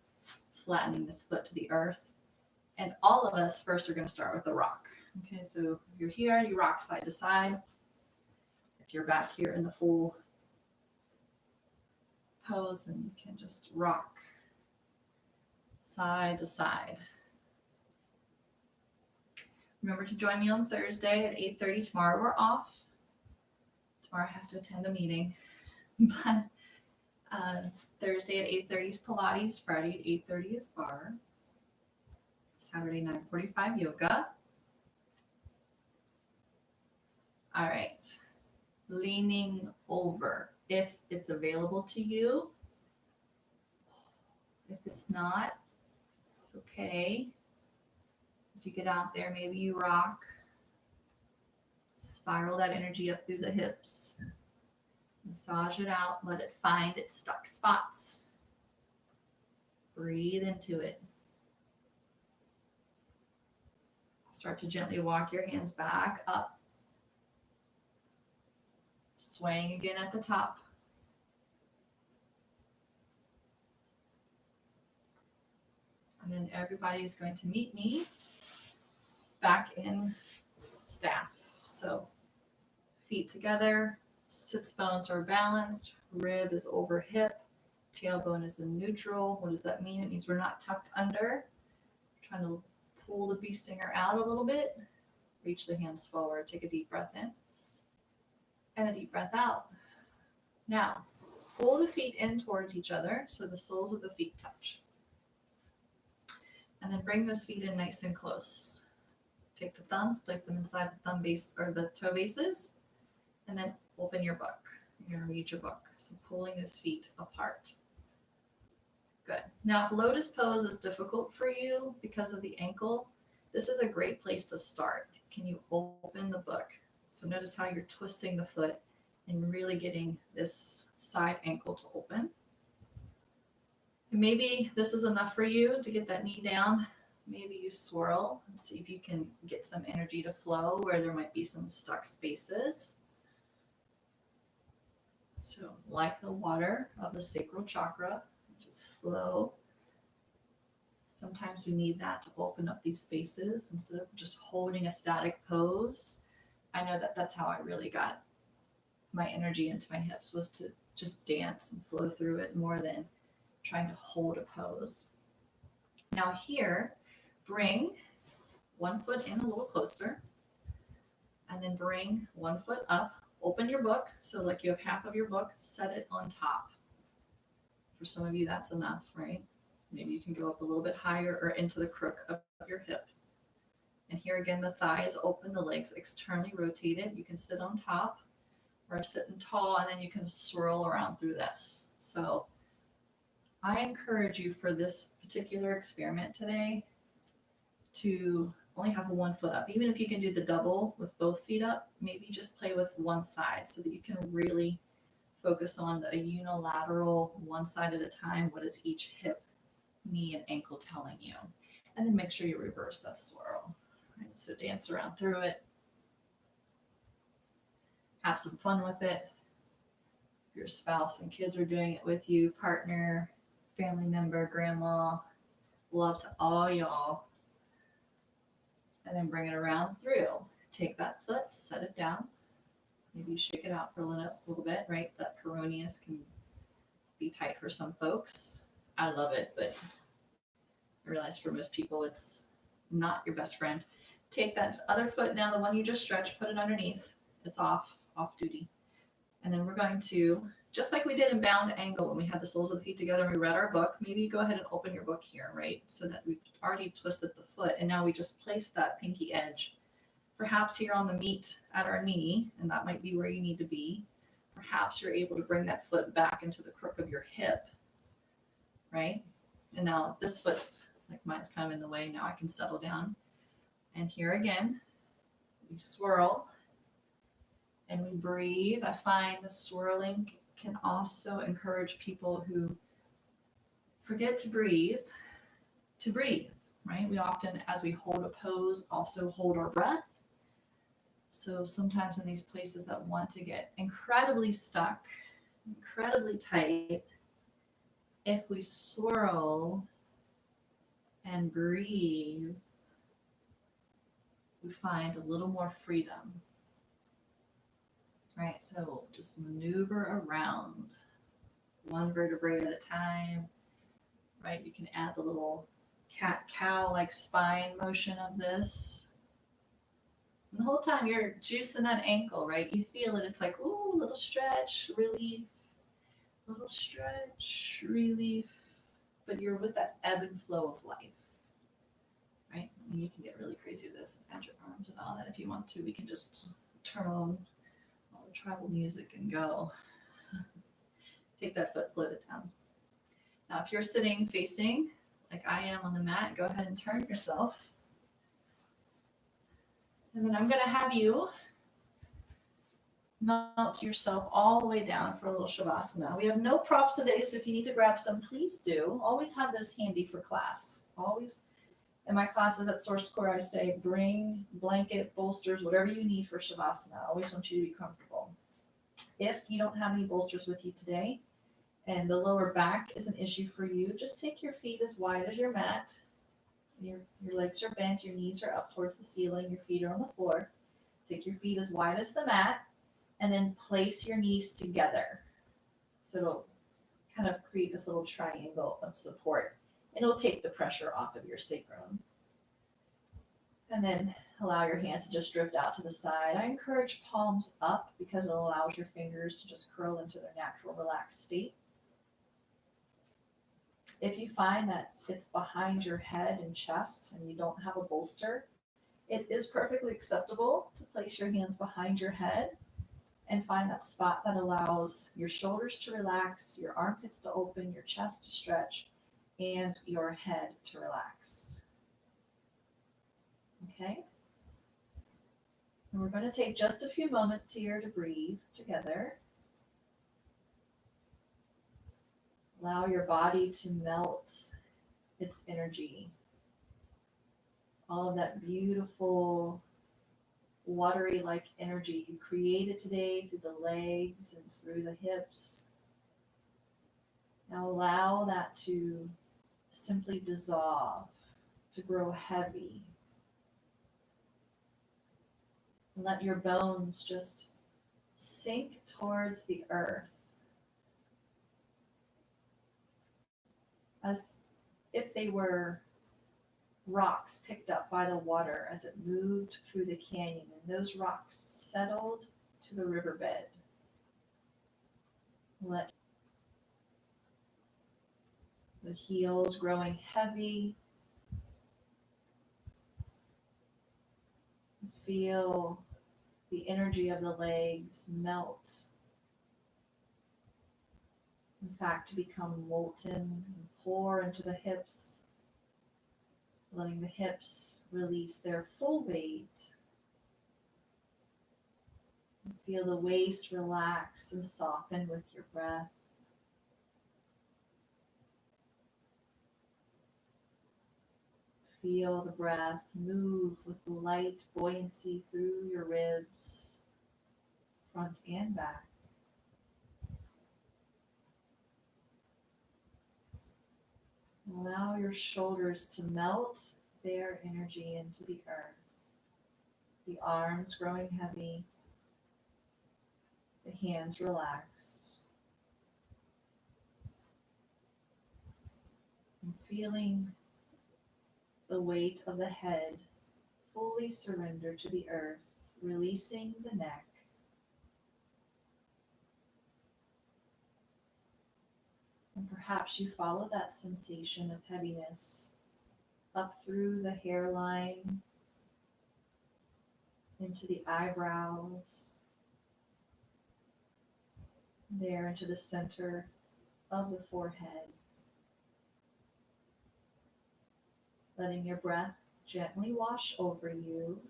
flattening this foot to the earth. And all of us first are going to start with the rock. Okay, so you're here, you rock side to side. If you're back here in the full pose, then you can just rock side to side. Remember to join me on Thursday at 8:30. Tomorrow we're off. Tomorrow I have to attend a meeting. But Thursday at 8:30 is Pilates. Friday at 8:30 is bar. Saturday 9:45 yoga. All right. Leaning over if it's available to you. If it's not, it's okay. If you get out there, maybe you rock. Spiral that energy up through the hips. Massage it out. Let it find its stuck spots. Breathe into it. Start to gently walk your hands back up. Swaying again at the top. And then everybody is going to meet me back in staff. So feet together, sits bones are balanced, rib is over hip, tailbone is in neutral. What does that mean? It means we're not tucked under. We're trying to pull the bee stinger out a little bit. Reach the hands forward. Take a deep breath in. And a deep breath out. Now, pull the feet in towards each other so the soles of the feet touch. And then bring those feet in nice and close. Take the thumbs, place them inside the thumb base or the toe bases, and then open your book. You're going to read your book. So pulling those feet apart. Good. Now, if lotus pose is difficult for you because of the ankle, this is a great place to start. Can you open the book? So notice how you're twisting the foot and really getting this side ankle to open. And maybe this is enough for you to get that knee down. Maybe you swirl and see if you can get some energy to flow where there might be some stuck spaces. So like the water of the sacral chakra, just flow. Sometimes we need that to open up these spaces instead of just holding a static pose. I know that that's how I really got my energy into my hips, was to just dance and flow through it more than trying to hold a pose. Now here, bring one foot in a little closer and then bring one foot up. Open your book. So like you have half of your book, set it on top. For some of you, that's enough, right? Maybe you can go up a little bit higher or into the crook of your hip. And here again, the thigh is open, the legs externally rotated. You can sit on top or sitting tall, and then you can swirl around through this. So I encourage you for this particular experiment today to only have one foot up. Even if you can do the double with both feet up, maybe just play with one side so that you can really focus on a unilateral one side at a time. What is each hip, knee, and ankle telling you? And then make sure you reverse that swirl. Right? So dance around through it. Have some fun with it. If your spouse and kids are doing it with you, partner, family member, grandma, love to all y'all. And then bring it around through. Take that foot, set it down. Maybe you shake it out for a little bit, right? That peroneus can be tight for some folks. I love it, but I realize for most people it's not your best friend. Take that other foot now, the one you just stretched, put it underneath. It's off duty. And then we're going to, just like we did in bound angle when we had the soles of the feet together and we read our book, maybe go ahead and open your book here, right? So that we've already twisted the foot and now we just place that pinky edge perhaps here on the meat at our knee, and that might be where you need to be. Perhaps you're able to bring that foot back into the crook of your hip, right? And now this foot's, like mine's kind of in the way, now I can settle down. And here again, we swirl and we breathe. I find the swirling can also encourage people who forget to breathe, right? We often, as we hold a pose, also hold our breath. So sometimes in these places that want to get incredibly stuck, incredibly tight, if we swirl and breathe, we find a little more freedom. Right, so just maneuver around one vertebrae at a time, right? You can add the little cat-cow like spine motion of this. And the whole time you're juicing that ankle, right? You feel it. It's like, ooh, little stretch, relief, little stretch, relief. But you're with that ebb and flow of life, right? I mean, you can get really crazy with this and add your arms and all that if you want to. We can just turn on all the tribal music and go. Take that foot, float it down. Now, if you're sitting facing like I am on the mat, go ahead and turn yourself. And then I'm going to have you mount yourself all the way down for a little shavasana. We have no props today, so if you need to grab some, please do. Always have those handy for class. Always. In my classes at Source Core, I say bring blanket, bolsters, whatever you need for shavasana. I always want you to be comfortable. If you don't have any bolsters with you today and the lower back is an issue for you, just take your feet as wide as your mat. Your legs are bent, your knees are up towards the ceiling, your feet are on the floor. Take your feet as wide as the mat and then place your knees together. So it'll kind of create this little triangle of support. And it'll take the pressure off of your sacrum. And then allow your hands to just drift out to the side. I encourage palms up because it allows your fingers to just curl into their natural relaxed state. If you find that it's behind your head and chest and you don't have a bolster, it is perfectly acceptable to place your hands behind your head and find that spot that allows your shoulders to relax, your armpits to open, your chest to stretch, and your head to relax. Okay? And we're going to take just a few moments here to breathe together. Allow your body to melt its energy. All of that beautiful, watery-like energy you created today through the legs and through the hips. Now allow that to simply dissolve, to grow heavy. And let your bones just sink towards the earth, as if they were rocks picked up by the water as it moved through the canyon, and those rocks settled to the riverbed. Let the heels growing heavy, Feel the energy of the legs melt. In fact, to become molten and pour into the hips, letting the hips release their full weight. Feel the waist relax and soften with your breath. Feel the breath move with light buoyancy through your ribs, front and back. Allow your shoulders to melt their energy into the earth. The arms growing heavy, the hands relaxed. And feeling the weight of the head fully surrender to the earth, releasing the neck. And perhaps you follow that sensation of heaviness up through the hairline, into the eyebrows, there into the center of the forehead. Letting your breath gently wash over you.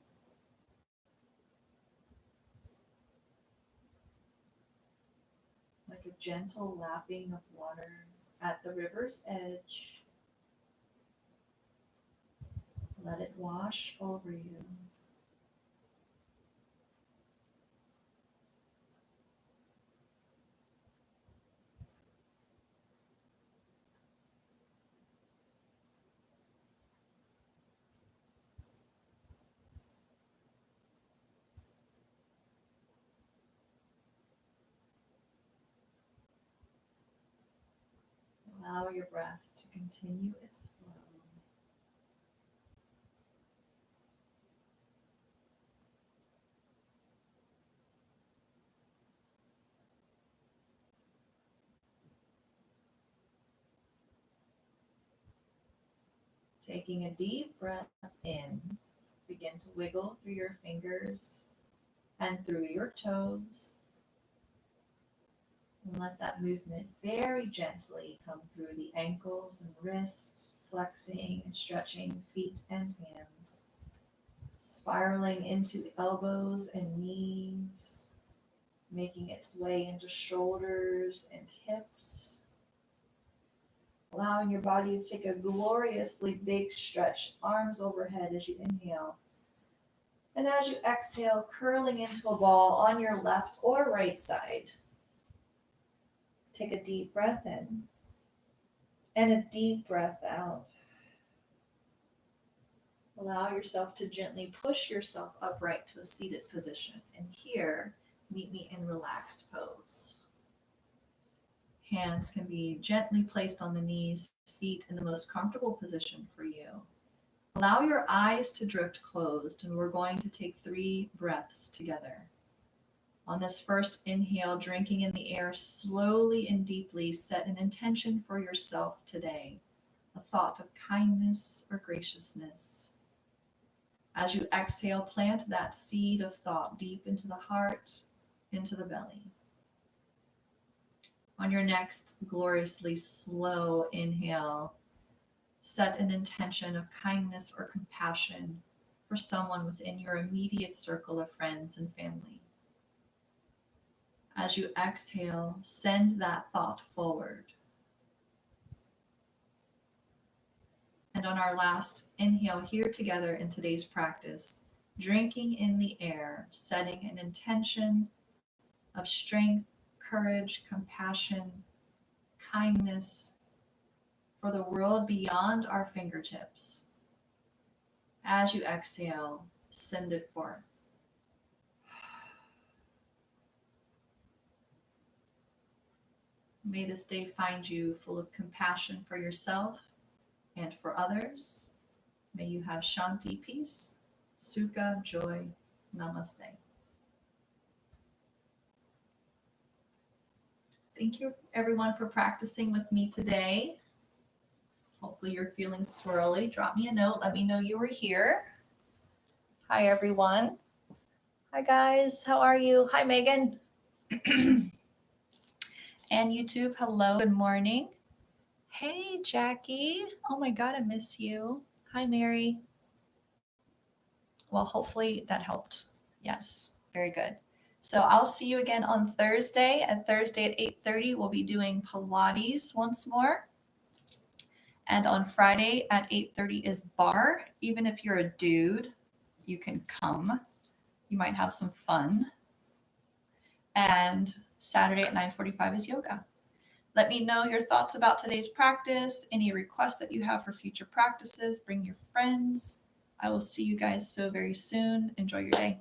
Like a gentle lapping of water at the river's edge. Let it wash over you. Allow your breath to continue its flow. Taking a deep breath in, begin to wiggle through your fingers and through your toes. And let that movement very gently come through the ankles and wrists, flexing and stretching feet and hands, spiraling into elbows and knees, making its way into shoulders and hips, allowing your body to take a gloriously big stretch, arms overhead as you inhale. And as you exhale, curling into a ball on your left or right side. Take a deep breath in and a deep breath out. Allow yourself to gently push yourself upright to a seated position. And here, meet me in relaxed pose. Hands can be gently placed on the knees, feet in the most comfortable position for you. Allow your eyes to drift closed, and we're going to take 3 breaths together. On this first inhale, drinking in the air slowly and deeply, set an intention for yourself today, a thought of kindness or graciousness. As you exhale, plant that seed of thought deep into the heart, into the belly. On your next gloriously slow inhale, set an intention of kindness or compassion for someone within your immediate circle of friends and family. As you exhale, send that thought forward. And on our last inhale here together in today's practice, drinking in the air, setting an intention of strength, courage, compassion, kindness for the world beyond our fingertips. As you exhale, send it forth. May this day find you full of compassion for yourself and for others. May you have Shanti, peace, Sukha, joy. Namaste. Thank you everyone for practicing with me today. Hopefully you're feeling swirly. Drop me a note. Let me know you were here. Hi everyone. Hi guys, how are you? Hi Megan. And YouTube, hello, good morning. Hey Jackie. Oh my God, I miss you. Hi Mary. Well, hopefully that helped. Yes, very good. So I'll see you again on Thursday. At Thursday at 8:30, we'll be doing Pilates once more. And on Friday at 8:30 is bar. Even if you're a dude, you can come. You might have some fun. And Saturday at 9:45 is yoga. Let me know your thoughts about today's practice, any requests that you have for future practices. Bring your friends. I will see you guys so very soon. Enjoy your day.